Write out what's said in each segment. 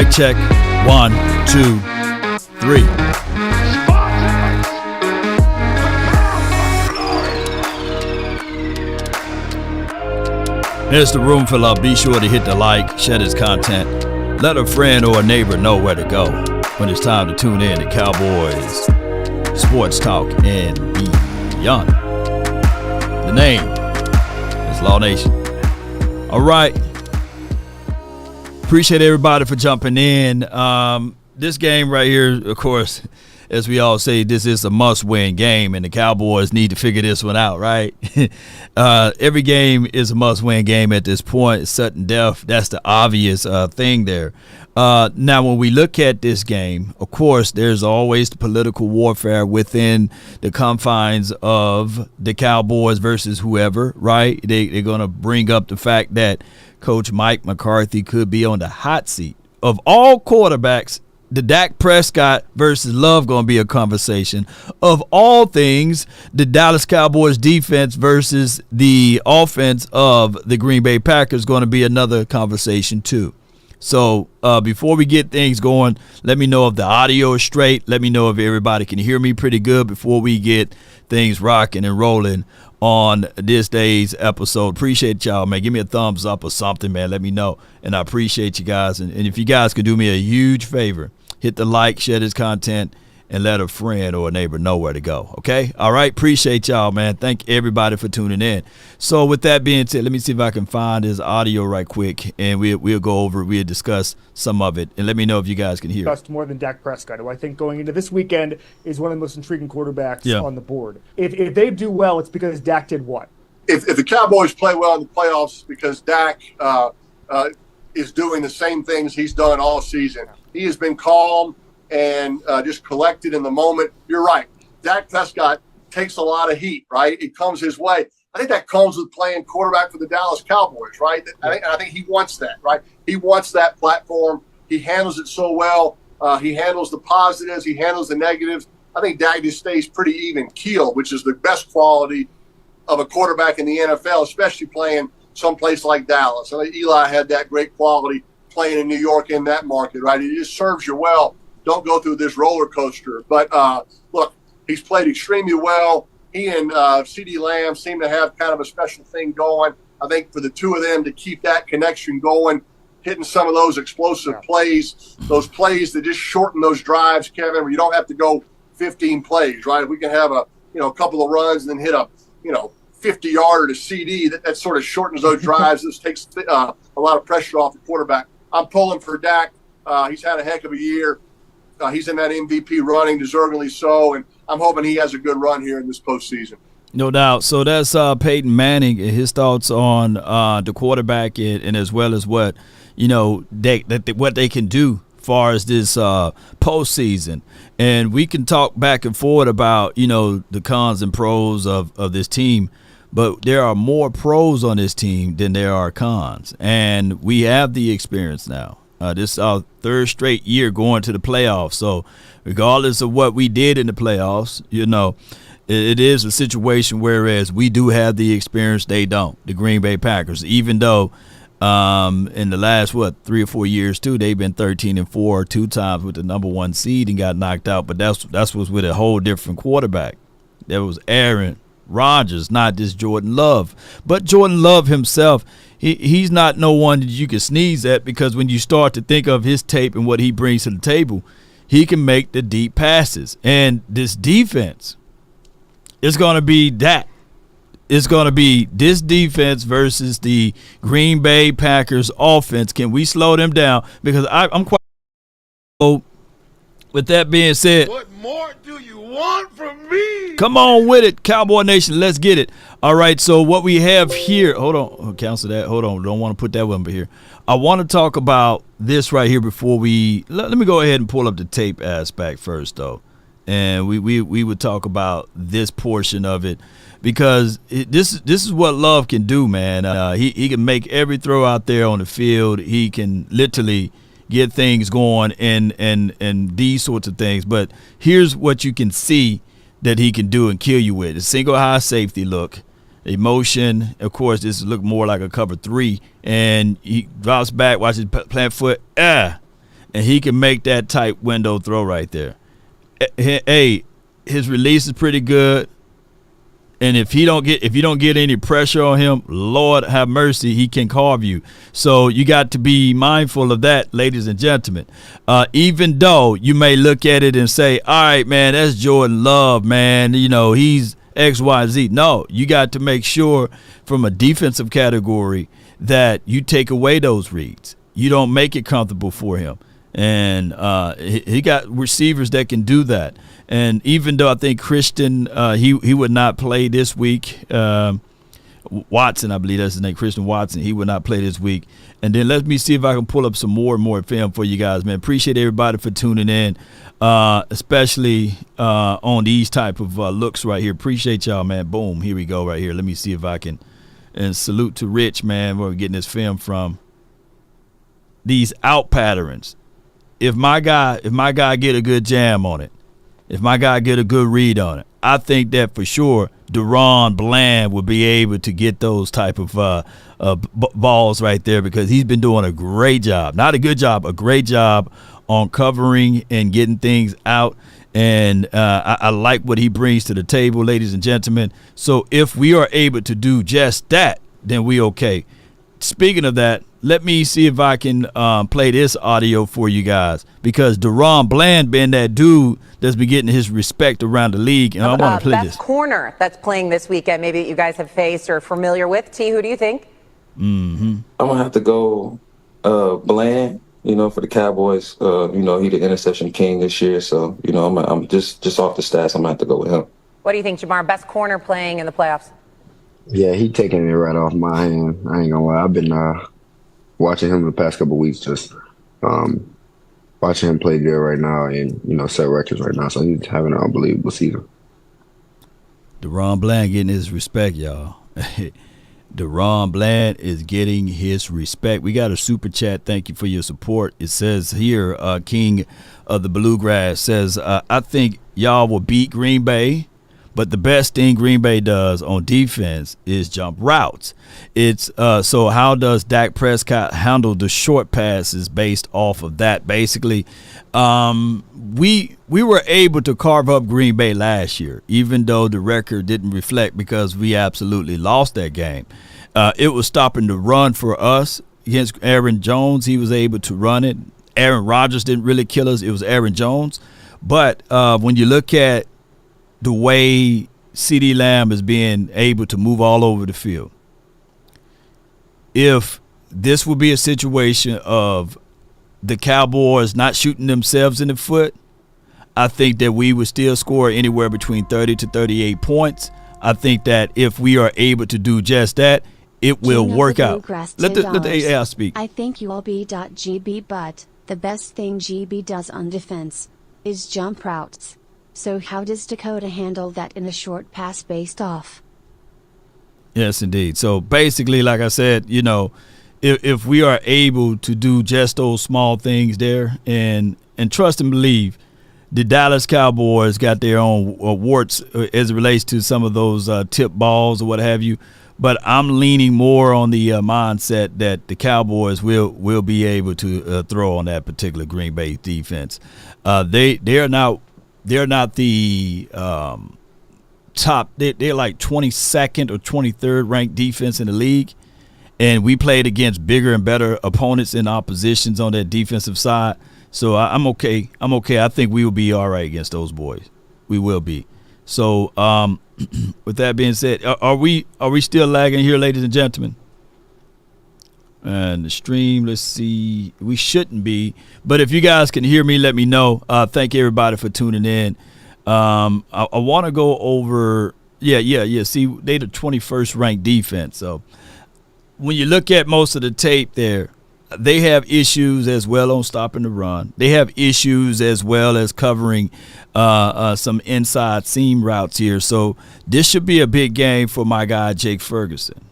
Mic check. 1, 2, 3. There's the room fill up. Be sure to hit the like, share this content. Let a friend or a neighbor know where to go when it's time to tune in to Cowboys Sports Talk and Beyond. The name is Law Nation. All right. Appreciate everybody for jumping in. This game right here, of course, as we all say, this is a must-win game, and the Cowboys need to figure this one out, right? Every game is a must-win game at this point. It's sudden death. That's the obvious thing there. Now, when we look at this game, of course, there's always the political warfare within the confines of the Cowboys versus whoever, right? They're going to bring up the fact that Coach Mike McCarthy could be on the hot seat. Of all quarterbacks, the Dak Prescott versus Love going to be a conversation. Of all things, the Dallas Cowboys defense versus the offense of the Green Bay Packers going to be another conversation too. So before we get things going, let me know if the audio is straight. Let me know if everybody can hear me pretty good before we get things rocking and rolling on this day's episode. Appreciate y'all, man. Give me a thumbs up or something, man. Let me know. And I appreciate you guys. And if you guys could do me a huge favor, hit the like, share this content, and let a friend or a neighbor know where to go. Okay? All right? Appreciate y'all, man. Thank everybody for tuning in. So with that being said, let me see if I can find this audio right quick, and we'll go over it. We'll discuss some of it, and let me know if you guys can hear it. More than Dak Prescott, who I think going into this weekend is one of the most intriguing quarterbacks on the board. If they do well, it's because Dak did what? If the Cowboys play well in the playoffs, it's because Dak is doing the same things he's done all season. He has been calm and just collected in the moment. You're right. Dak Prescott takes a lot of heat, right? It comes his way. I think that comes with playing quarterback for the Dallas Cowboys, right? I think he wants that, right? He wants that platform. He handles it so well. He handles the positives. He handles the negatives. I think Dak just stays pretty even keel, which is the best quality of a quarterback in the NFL, especially playing someplace like Dallas. I think Eli had that great quality playing in New York in that market, right? It just serves you well. Don't go through this roller coaster. But, look, he's played extremely well. He and C.D. Lamb seem to have kind of a special thing going. I think for the two of them to keep that connection going, hitting some of those explosive plays, those plays that just shorten those drives, Kevin, where you don't have to go 15 plays, right? If we can have a couple of runs and then hit a 50-yarder to CD, that sort of shortens those drives. This takes a lot of pressure off the quarterback. I'm pulling for Dak. He's had a heck of a year. He's in that MVP running, deservingly so, and I'm hoping he has a good run here in this postseason. No doubt. So that's Peyton Manning and his thoughts on the quarterback and as well as what what they can do as far as this postseason. And we can talk back and forth about the cons and pros of this team, but there are more pros on this team than there are cons, and we have the experience now. This is our third straight year going to the playoffs. So regardless of what we did in the playoffs, it is a situation whereas we do have the experience, they don't, the Green Bay Packers, even though in the last, 3 or 4 years, too, they've been 13-4 2 times with the number 1 seed and got knocked out. But that's was with a whole different quarterback. That was Aaron Rodgers, not this Jordan Love. But Jordan Love himself, he's not no one that you can sneeze at, because when you start to think of his tape and what he brings to the table, he can make the deep passes. And this defense is going to be that. It's going to be this defense versus the Green Bay Packers offense. Can we slow them down? Because I'm quite. So, with that being said, what more do you want from me? Come on with it, Cowboy Nation. Let's get it. All right, so what we have here, hold on, cancel that. Hold on, don't want to put that one here. I want to talk about this right here before we, let me go ahead and pull up the tape aspect first, though. And we would talk about this portion of it, because this is what Love can do, man. He can make every throw out there on the field. He can literally get things going and these sorts of things. But here's what you can see that he can do and kill you with. A single high safety look, emotion. Of course, this look more like a cover 3. And he drops back, watches plant foot. and he can make that tight window throw right there. Hey, his release is pretty good. And if you don't get any pressure on him, Lord have mercy, he can carve you. So you got to be mindful of that, ladies and gentlemen. Even though you may look at it and say, all right, man, that's Jordan Love, man. You know, he's X, Y, Z. No, you got to make sure from a defensive category that you take away those reads. You don't make it comfortable for him. And he got receivers that can do that. And even though I think Christian, he would not play this week, Watson, I believe that's his name, Christian Watson, he would not play this week. And then let me see if I can pull up some more and more film for you guys, man. Appreciate everybody for tuning in, especially on these type of looks right here. Appreciate y'all, man. Boom, here we go right here. Let me see if I can, and salute to Rich, man, where we're getting this film from. These out patterns. If my guy get a good jam on it, if my guy get a good read on it, I think that for sure Duron Bland will be able to get those type of balls right there, because he's been doing a great job. Not a good job, a great job on covering and getting things out. And I like what he brings to the table, ladies and gentlemen. So if we are able to do just that, then we okay. Speaking of that, let me see if I can play this audio for you guys, because Duron Bland been that dude that's been getting his respect around the league, and I want to play this. Best corner that's playing this weekend, maybe that you guys have faced or familiar with. T, who do you think? I'm gonna have to go Bland. You know, for the Cowboys. You know, he the interception king this year, so you know, I'm just off the stats. I'm gonna have to go with him. What do you think, Jamar? Best corner playing in the playoffs? Yeah, he taking it right off my hand. I ain't gonna lie. I've been watching him the past couple of weeks, just watching him play good right now and, you know, set records right now. So he's having an unbelievable season. Duron Bland getting his respect, y'all. Duron Bland is getting his respect. We got a super chat. Thank you for your support. It says here, King of the Bluegrass says, I think y'all will beat Green Bay, but the best thing Green Bay does on defense is jump routes. It's so how does Dak Prescott handle the short passes based off of that? Basically, we were able to carve up Green Bay last year, even though the record didn't reflect, because we absolutely lost that game. It was stopping the run for us against Aaron Jones. He was able to run it. Aaron Rodgers didn't really kill us. It was Aaron Jones. But when you look at the way CeeDee Lamb is being able to move all over the field, if this would be a situation of the Cowboys not shooting themselves in the foot, I think that we would still score anywhere between 30 to 38 points. I think that if we are able to do just that, it will work out. Let the AI speak. I think you all B.GB, but the best thing GB does on defense is jump routes. So how does Dakota handle that in a short pass based off? Yes, indeed. So basically, like I said, you know, if we are able to do just those small things there, and trust and believe, the Dallas Cowboys got their own warts as it relates to some of those tip balls or what have you. But I'm leaning more on the mindset that the Cowboys will be able to throw on that particular Green Bay defense. They're not the top. They're like 22nd or 23rd ranked defense in the league, and we played against bigger and better opponents in oppositions on that defensive side. So I'm okay. I think we will be all right against those boys. We will be. So with that being said, are we still lagging here, ladies and gentlemen? And the stream, let's see, we shouldn't be. But if you guys can hear me, let me know. Thank everybody for tuning in. I want to go over, yeah. See, they the 21st ranked defense. So when you look at most of the tape there, they have issues as well on stopping the run. They have issues as well as covering some inside seam routes here. So this should be a big game for my guy, Jake Ferguson.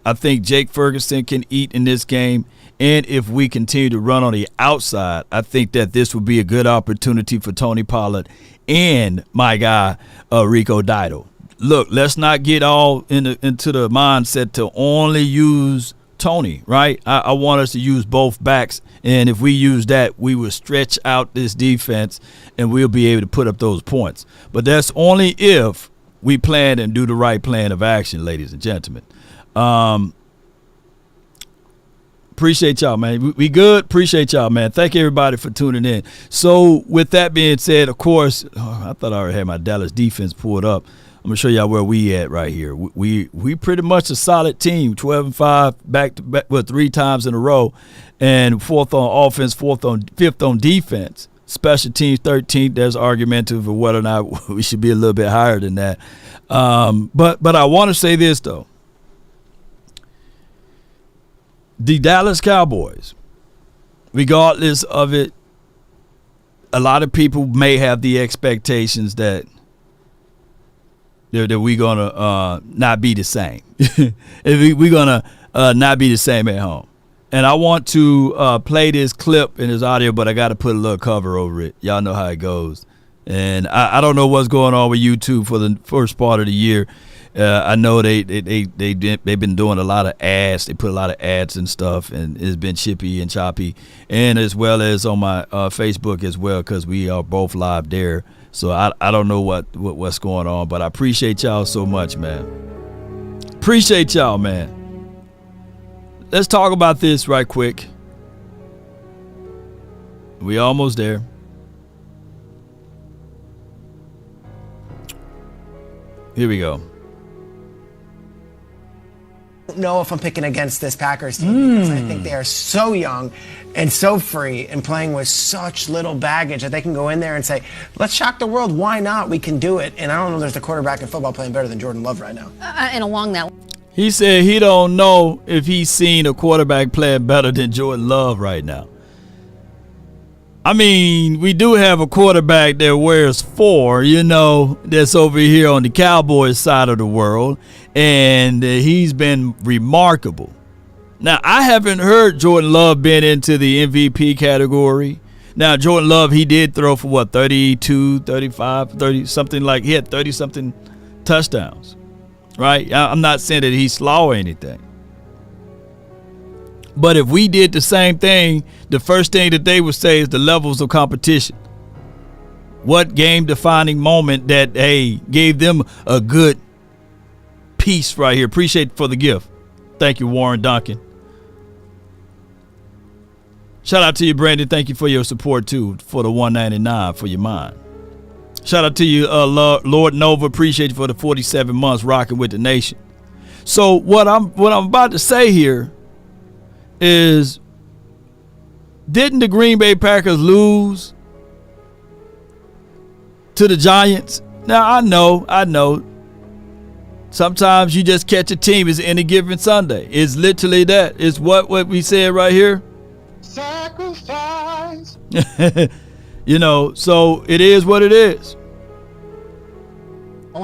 I think Jake Ferguson can eat in this game. And if we continue to run on the outside, I think that this would be a good opportunity for Tony Pollard and my guy, Rico Dido. Look, let's not get all into the mindset to only use Tony, right? I want us to use both backs, and if we use that, we will stretch out this defense, and we'll be able to put up those points. But that's only if we plan and do the right plan of action, ladies and gentlemen. Appreciate y'all, man. We good? Appreciate y'all, man. Thank everybody for tuning in. So with that being said, of course, I thought I already had my Dallas defense pulled up. I'm going to show y'all where we at right here. We pretty much a solid team, 12-5, back-to-back, 3 times in a row, and 4th on offense, 5th on defense. Special teams 13th. There's argumentative of whether or not we should be a little bit higher than that. But I want to say this, though. The Dallas Cowboys, regardless of it, a lot of people may have the expectations that we're going to not be the same. We're going to not be the same at home. And I want to play this clip in this audio, but I got to put a little cover over it. Y'all know how it goes. And I don't know what's going on with YouTube for the first part of the year. I know they've been doing a lot of ads. They put a lot of ads and stuff, and it's been chippy and choppy, and as well as on my Facebook as well, because we are both live there. So I don't know what's going on, but I appreciate y'all so much, man. Appreciate y'all, man. Let's talk about this right quick. We almost there. Here we go. I don't know if I'm picking against this Packers team because I think they are so young and so free and playing with such little baggage that they can go in there and say, let's shock the world. Why not? We can do it. And I don't know if there's a quarterback in football playing better than Jordan Love right now. And along that, he said he don't know if he's seen a quarterback playing better than Jordan Love right now. I mean, we do have a quarterback that wears 4, that's over here on the Cowboys side of the world, and he's been remarkable. Now, I haven't heard Jordan Love been into the MVP category. Now, Jordan Love, he did throw for 32, 35, 30, something like, he had 30-something touchdowns, right? I'm not saying that he's slow or anything. But if we did the same thing, the first thing that they would say is the levels of competition. What game-defining moment that, gave them a good piece right here. Appreciate it for the gift. Thank you, Warren Duncan. Shout out to you, Brandon. Thank you for your support, too, for the $1.99 for your mind. Shout out to you, Lord Nova. Appreciate you for the 47 months rocking with the nation. So what I'm about to say here is, didn't the Green Bay Packers lose to the Giants? Now, I know. Sometimes you just catch a team. It's any given Sunday. It's literally that. It's what we said right here. Sacrifice. So it is what it is.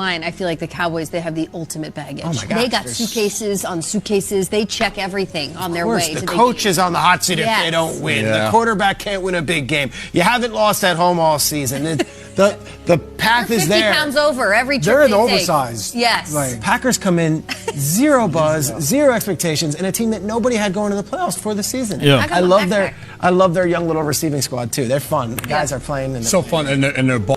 line, I feel like the Cowboys, they have the ultimate baggage. Oh my gosh, they got suitcases on suitcases. They check everything on their way. The coach is on the hot seat if they don't win. Yeah. The quarterback can't win a big game. You haven't lost at home all season. The path is there. 50 pounds over every trip They're they oversized. Take. Yes. Like, Packers come in zero buzz, zero expectations, and a team that nobody had going to the playoffs for the season. Yeah. I love their young little receiving squad too. They're fun. The guys are playing. So fun, and they're ball.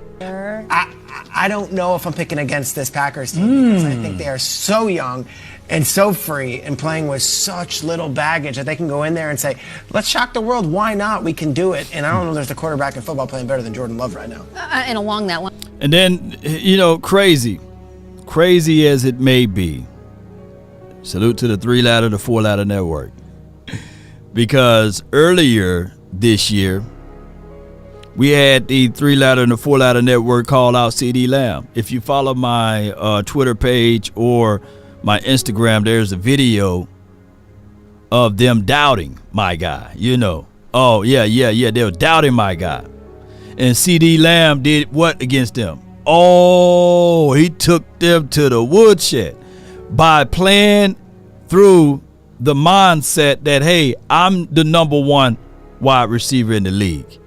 I don't know if I'm picking against this Packers team because I think they are so young and so free and playing with such little baggage that they can go in there and say, let's shock the world. Why not? We can do it. And I don't know if there's a quarterback in football playing better than Jordan Love right now. And along that one. And then, crazy as it may be, salute to the 3-ladder, the 4-ladder network. Because earlier this year, we had the 3-ladder and the 4-ladder network call out CD Lamb. If you follow my Twitter page or my Instagram, there's a video of them doubting my guy. Oh, yeah, they were doubting my guy. And CD Lamb did what against them? Oh, he took them to the woodshed by playing through the mindset that, hey, I'm the number one wide receiver in the league.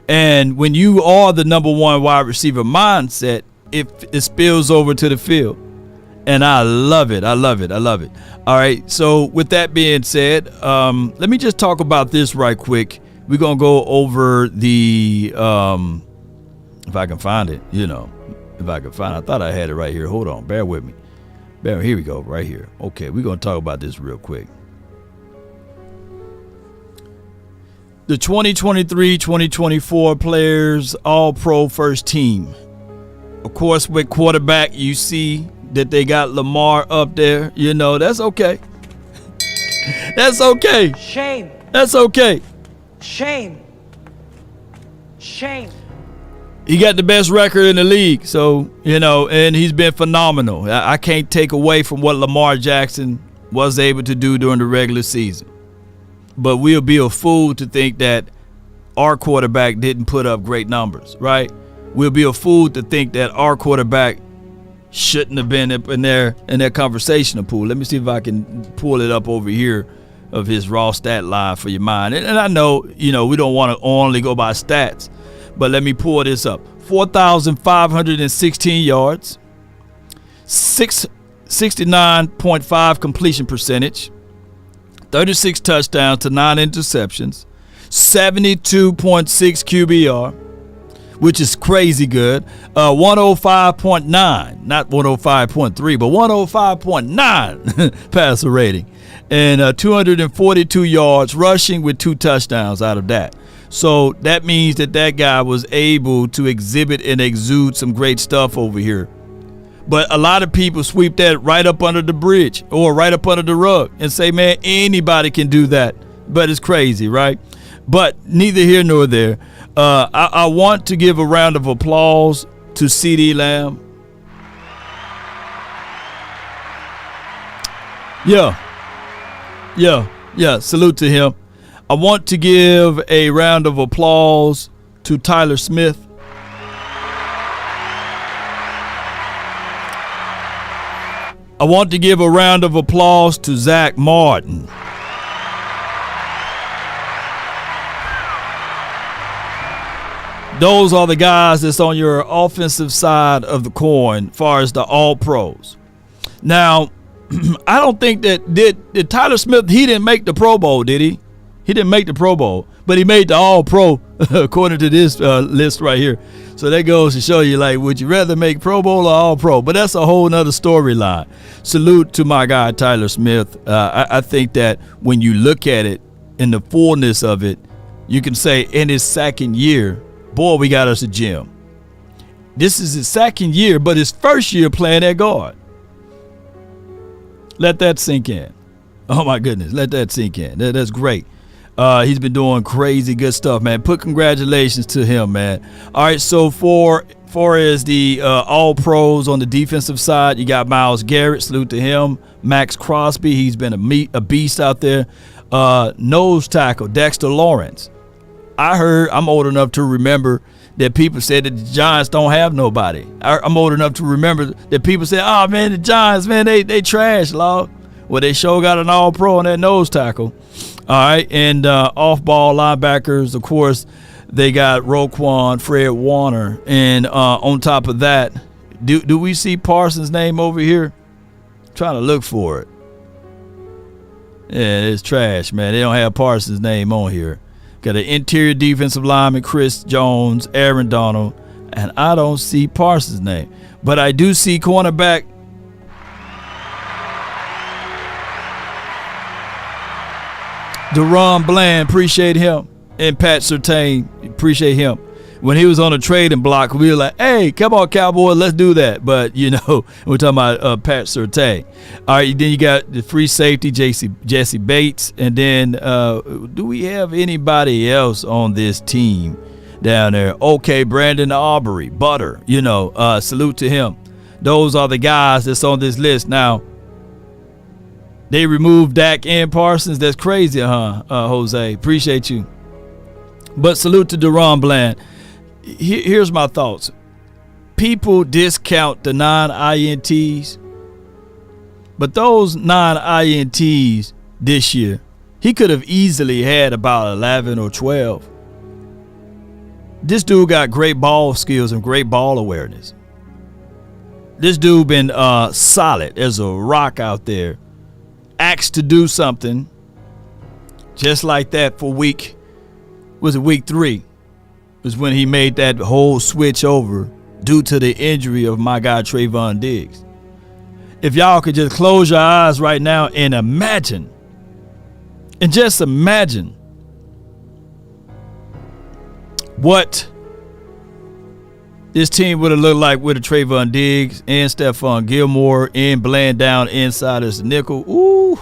And when you are the number one wide receiver mindset, it spills over to the field. And I love it. I love it. I love it. All right. So with that being said, let me just talk about this right quick. We're going to go over the, if I can find it, if I can find it. I thought I had it right here. Hold on. Bear with me. Here we go. Right here. Okay. We're going to talk about this real quick. The 2023-2024 players all-pro first team. Of course, with quarterback, you see that they got Lamar up there. That's okay. That's okay. Shame. That's okay. Shame. Shame. He got the best record in the league. So, and he's been phenomenal. I can't take away from what Lamar Jackson was able to do during the regular season. But we'll be a fool to think that our quarterback didn't put up great numbers, right? We'll be a fool to think that our quarterback shouldn't have been up in their conversational pool. Let me see if I can pull it up over here of his raw stat line for your mind. And I know, we don't want to only go by stats, but let me pull this up. 4,516 yards, 69.5 completion percentage, 36 touchdowns to 9 interceptions, 72.6 QBR, which is crazy good. 105.9, not 105.3, but 105.9 passer rating. And 242 yards rushing with 2 touchdowns out of that. So that means that guy was able to exhibit and exude some great stuff over here. But a lot of people sweep that right up under the bridge or right up under the rug and say, man, anybody can do that. But it's crazy, right? But neither here nor there. I want to give a round of applause to CeeDee Lamb. Yeah. Salute to him. I want to give a round of applause to Tyler Smith. I want to give a round of applause to Zach Martin. Those are the guys that's on your offensive side of the coin as far as the all-pros. Now, I don't think that did Tyler Smith, he didn't make the Pro Bowl, did he? He didn't make the Pro Bowl, but he made the all-pro according to this list right here. So that goes to show you, like, would you rather make Pro Bowl or all-pro? But that's a whole nother storyline. Salute to my guy, Tyler Smith. I think that when you look at it in the fullness of it, you can say in his second year, boy, we got us a gem. This is his second year, but his first year playing at guard. Let that sink in. Oh, my goodness. Let that sink in. That's great. He's been doing crazy good stuff, man. Put congratulations to him, man. All right, so far as the all-pros on the defensive side, you got Myles Garrett. Salute to him. Max Crosby, he's been a beast out there. Nose tackle, Dexter Lawrence. I'm old enough to remember that people said that the Giants don't have nobody. I'm old enough to remember that people said, oh, man, the Giants, man, they trash, log. Well, they sure got an all-pro on that nose tackle. All right, and off-ball linebackers, of course, they got Roquan, Fred Warner. And on top of that, do we see Parsons' name over here? I'm trying to look for it. Yeah, it's trash, man. They don't have Parsons' name on here. Got an interior defensive lineman, Chris Jones, Aaron Donald, and I don't see Parsons' name. But I do see cornerback Duron Bland, appreciate him. And Pat Surtain, appreciate him. When he was on a trading block, we were like, hey, come on, Cowboy, let's do that. But, we're talking about Pat Surtain. All right, then you got the free safety, Jesse Bates. And then do we have anybody else on this team down there? Okay, Brandon Aubrey, Butter, salute to him. Those are the guys that's on this list. Now, they removed Dak and Parsons. That's crazy, huh, Jose? Appreciate you. But salute to Duron Bland. Here's my thoughts. People discount the 9 INTs, but those 9 INTs this year, he could have easily had about 11 or 12. This dude got great ball skills and great ball awareness. This dude been solid as a rock out there. Asked to do something just like that for week 3 was when he made that whole switch over due to the injury of my guy Trayvon Diggs. If y'all could just close your eyes right now and imagine, and just imagine what this team would have looked like with a Trayvon Diggs and Stephon Gilmore and Bland down inside as a nickel. Ooh,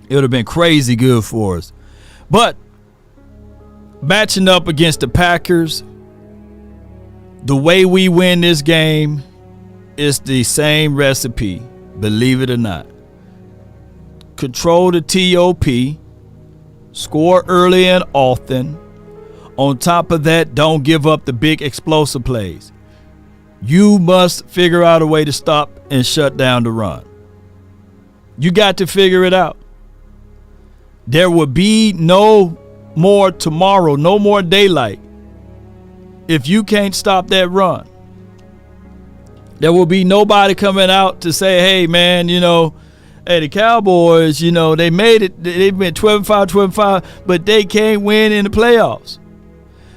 it would have been crazy good for us. But matching up against the Packers, the way we win this game is the same recipe, believe it or not. Control the TOP, score early and often. On top of that, don't give up the big explosive plays. You must figure out a way to stop and shut down the run. You got to figure it out. There will be no more tomorrow, no more daylight, if you can't stop that run. There will be nobody coming out to say, hey, man, hey, the Cowboys, they made it. They've been 12-5, but they can't win in the playoffs.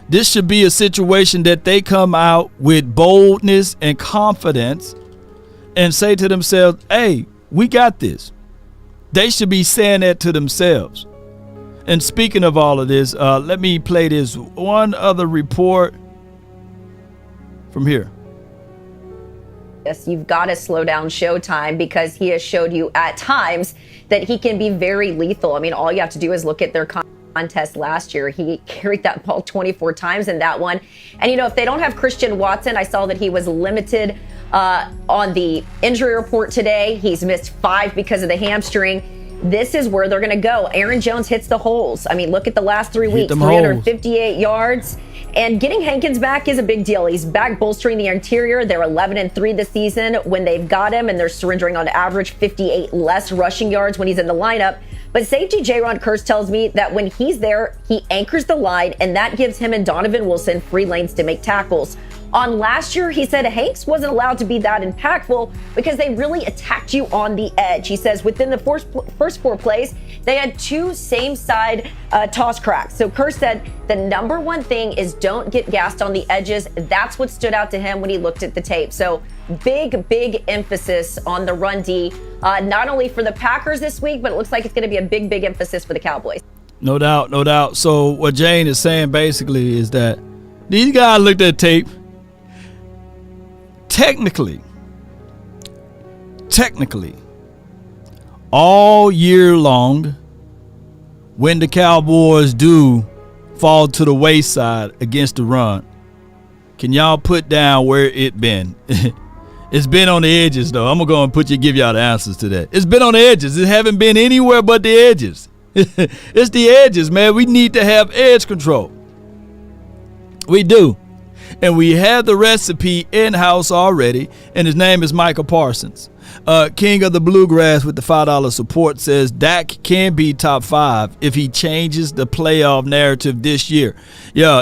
This should be a situation that they come out with boldness and confidence and say to themselves, hey, we got this. They should be saying that to themselves. And speaking of all of this, let me play this one other report from here. Yes, you've got to slow down Showtime because he has showed you at times that he can be very lethal. I mean, all you have to do is look at their contest last year. He carried that ball 24 times in that one. And, if they don't have Christian Watson, I saw that he was limited on the injury report today. He's missed 5 because of the hamstring. This is where they're going to go. Aaron Jones hits the holes. I mean, look at the last 3 weeks, 358 yards. And getting Hankins back is a big deal. He's back bolstering the interior. They're 11-3 this season when they've got him, and they're surrendering on average 58 less rushing yards when he's in the lineup. But safety J-Ron Kurtz tells me that when he's there, he anchors the line, and that gives him and Donovan Wilson free lanes to make tackles. On last year, he said Hanks wasn't allowed to be that impactful because they really attacked you on the edge. He says within the first 4 plays, they had 2 same-side toss cracks. So Kerr said the number one thing is don't get gassed on the edges. That's what stood out to him when he looked at the tape. So big emphasis on the run D, not only for the Packers this week, but it looks like it's going to be a big emphasis for the Cowboys. No doubt. So what Jane is saying basically is that these guys looked at tape. Technically, all year long, when the Cowboys do fall to the wayside against the run, can y'all put down where it been? It's been on the edges, though. I'm going to give y'all the answers to that. It's been on the edges. It haven't been anywhere but the edges. It's the edges, man. We need to have edge control. We do. And we have the recipe in-house already, and his name is Michael Parsons. King of the Bluegrass with the $5 support says Dak can be top 5 if he changes the playoff narrative this year. Yeah,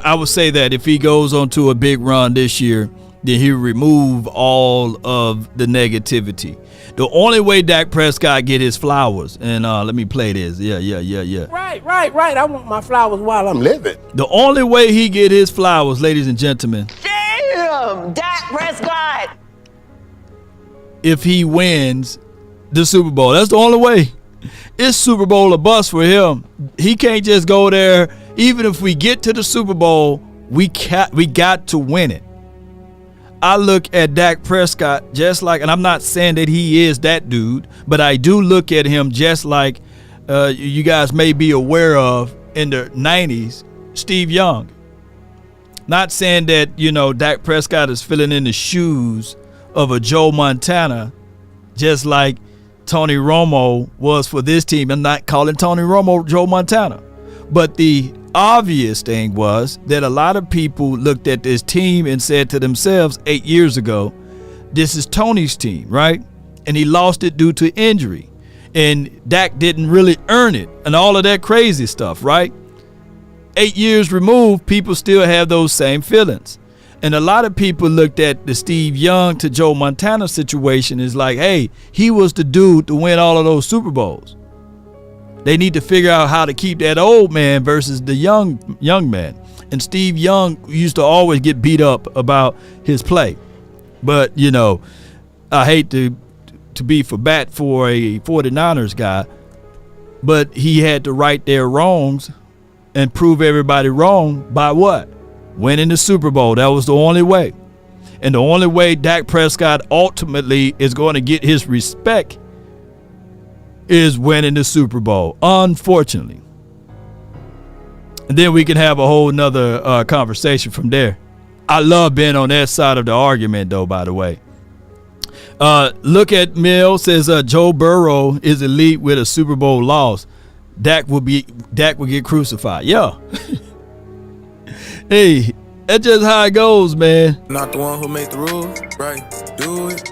I would say that if he goes on to a big run this year, then he'll remove all of the negativity. The only way Dak Prescott get his flowers, and let me play this. Yeah. Right. I want my flowers while I'm living. The only way he get his flowers, ladies and gentlemen. Damn, Dak Prescott. If he wins the Super Bowl. That's the only way. It's Super Bowl or bust for him. He can't just go there. Even if we get to the Super Bowl, we got to win it. I look at Dak Prescott just like, and I'm not saying that he is that dude, but I do look at him just like you guys may be aware of in the 90s, Steve Young. Not saying that, Dak Prescott is filling in the shoes of a Joe Montana, just like Tony Romo was for this team. I'm not calling Tony Romo Joe Montana. But the obvious thing was that a lot of people looked at this team and said to themselves 8 years ago, this is Tony's team, right? And he lost it due to injury. And Dak didn't really earn it and all of that crazy stuff, right? 8 years removed, people still have those same feelings. And a lot of people looked at the Steve Young to Joe Montana situation as like, hey, he was the dude to win all of those Super Bowls. They need to figure out how to keep that old man versus the young man. And Steve Young used to always get beat up about his play. But, you know, I hate to be for bat for a 49ers guy, but he had to right their wrongs and prove everybody wrong by what? Winning the Super Bowl. That was the only way. And the only way Dak Prescott ultimately is going to get his respect is winning the Super Bowl, unfortunately. And then we can have a whole nother conversation from there. I love being on that side of the argument, though, by the way. Look at Mill says Joe Burrow is elite with a Super Bowl loss. Dak will get crucified. Yeah. Hey, that's just how it goes, man. Not the one who made the rules, right? Do it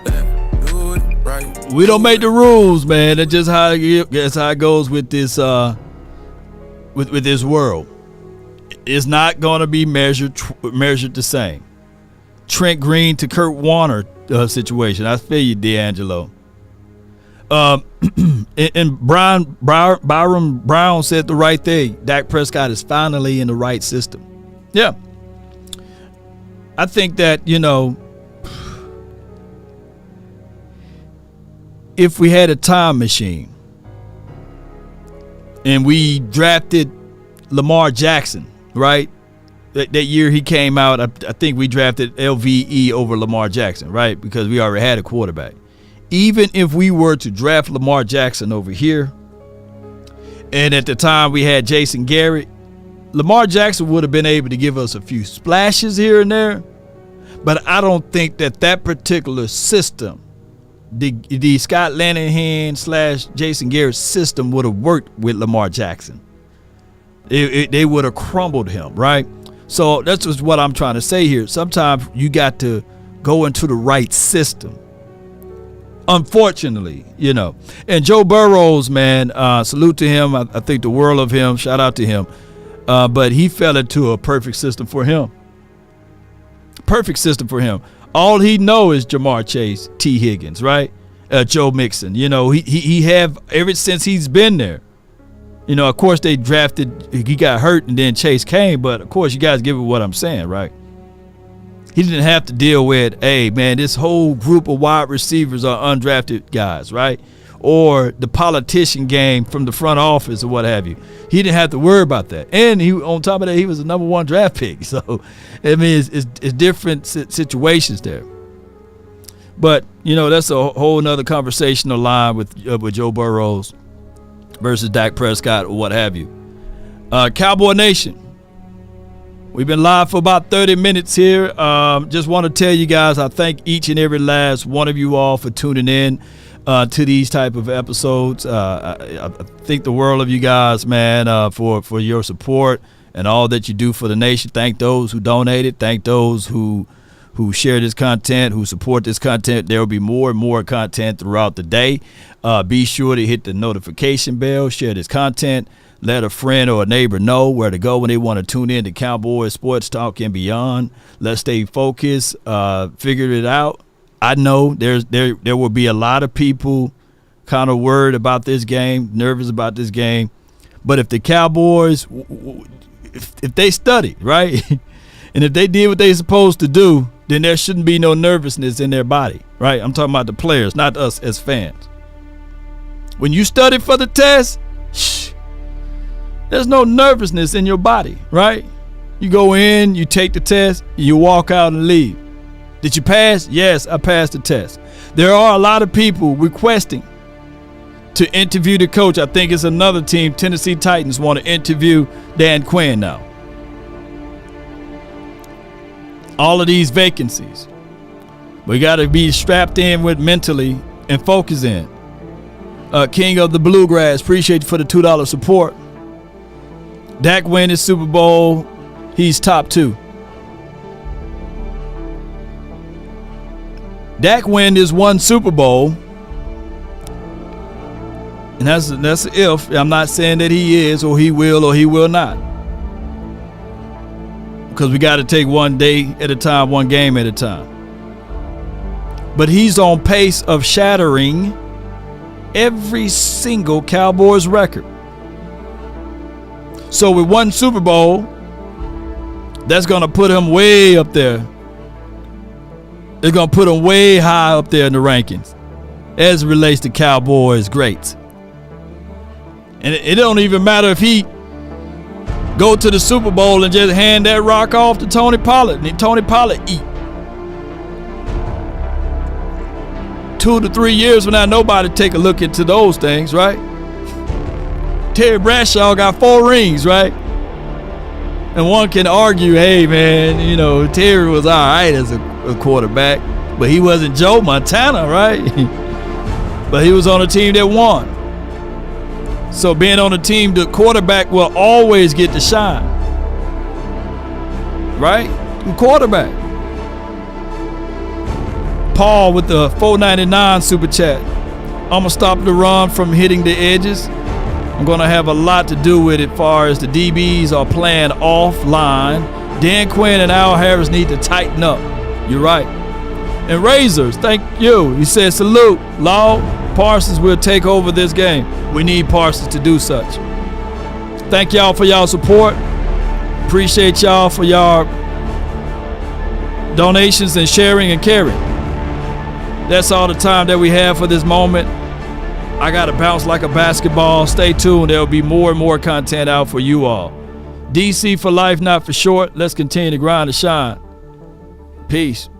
right. We don't make the rules, man. That's just how it goes with this with this world. It's not going to be measured the same. Trent Green to Kurt Warner situation. I feel you, D'Angelo. And Byron Brown said the right thing. Dak Prescott is finally in the right system. Yeah. I think that, you know, if we had a time machine and we drafted Lamar Jackson, right? That year he came out, I think we drafted LVE over Lamar Jackson, right? Because we already had a quarterback. Even if we were to draft Lamar Jackson over here, and at the time we had Jason Garrett, Lamar Jackson would have been able to give us a few splashes here and there, but I don't think that particular system, the Scott Linehan / Jason Garrett system, would have worked with Lamar Jackson. They would have crumbled him, right? So that's just what I'm trying to say here. Sometimes you got to go into the right system. Unfortunately, you know. And Joe Burrows, man, salute to him. I think the world of him. Shout out to him. But he fell into a perfect system for him. Perfect system for him. All he know is Jamar Chase, T. Higgins, right? Joe Mixon. You know, he have ever since he's been there. You know, of course they drafted, he got hurt and then Chase came, but of course you guys get what I'm saying, right? He didn't have to deal with, hey, man, this whole group of wide receivers are undrafted guys, right? Or the politician game from the front office or what have you. He didn't have to worry about that. And he, on top of that, he was the number 1 draft pick. So, I mean, it's different situations there. But, you know, that's a whole nother conversational line with Joe Burrows versus Dak Prescott or what have you. Cowboy Nation. We've been live for about 30 minutes here. Just want to tell you guys, I thank each and every last one of you all for tuning in to these type of episodes. I think the world of you guys, man, for your support and all that you do for the nation. Thank those who donated. Thank those who share this content, who support this content. There will be more and more content throughout the day. Be sure to hit the notification bell, share this content. Let a friend or a neighbor know where to go when they want to tune in to Cowboys Sports Talk and beyond. Let's stay focused. Figure it out. I know there will be a lot of people kind of worried about this game, nervous about this game. But if the Cowboys, if they study, right, and if they did what they're supposed to do, then there shouldn't be no nervousness in their body, right? I'm talking about the players, not us as fans. When you study for the test, there's no nervousness in your body, right? You go in, you take the test, you walk out and leave. Did you pass? Yes, I passed the test. There are a lot of people requesting to interview the coach. I think it's another team, Tennessee Titans, want to interview Dan Quinn now. All of these vacancies. We got to be strapped in with mentally and focus in. King of the Bluegrass, appreciate you for the $2 support. Dak win his Super Bowl. He's top 2. Dak win his 1 Super Bowl. And that's an if. I'm not saying that he is or he will not. because we got to take one day at a time, one game at a time. But he's on pace of shattering every single Cowboys record. So with one Super Bowl, that's going to put him way up there. It's going to put him way high up there in the rankings as it relates to Cowboys greats. And it don't even matter if he go to the Super Bowl and just hand that rock off to Tony Pollard and Tony Pollard eat. 2 to 3 years from now, nobody take a look into those things, right? Terry Bradshaw got 4 rings, right? And one can argue, hey, man, you know, Terry was all right as a quarterback, but he wasn't Joe Montana, right? But he was on a team that won. So being on a team, the quarterback will always get the shine, right? The quarterback. Paul with the $4.99 super chat. I'm going to stop the run from hitting the edges. I'm going to have a lot to do with it as far as the DBs are playing offline. Dan Quinn and Al Harris need to tighten up. You're right. And Razors, thank you. He said, salute. Law, Parsons will take over this game. We need Parsons to do such. Thank y'all for y'all support. Appreciate y'all for y'all donations and sharing and caring. That's all the time that we have for this moment. I got to bounce like a basketball. Stay tuned. There will be more and more content out for you all. DC for life, not for short. Let's continue to grind and shine. Peace.